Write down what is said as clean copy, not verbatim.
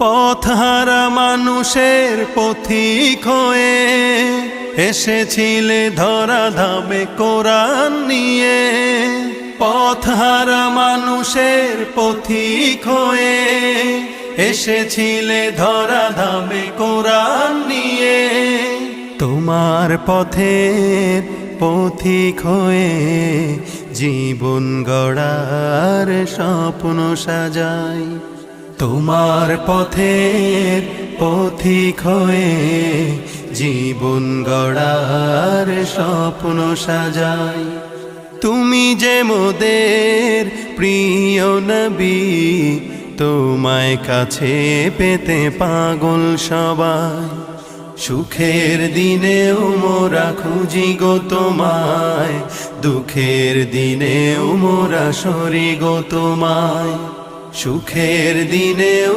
পথহারা মানুষের পথিক হয়ে এসেছিলে ধরা ধামে কোরআন নিয়ে। পথহারা মানুষের পথিক হয়ে এসেছিলে ধরা ধামে কোরআন নিয়ে। তোমার পথের পথিক হয়ে জীবন গড়ার স্বপ্ন সাজাই। তোমার পথের পথিক হয়ে জীবন গড়ার স্বপ্ন সাজাই। তুমি যে মোদের প্রিয় নবী, তোমায় কাছে পেতে পাগল সবাই। সুখের দিনেও মোরা খুঁজি গো তোমায়, দুঃখের দিনেও মোরা সরি গো তোমায়। সুখের দিনেও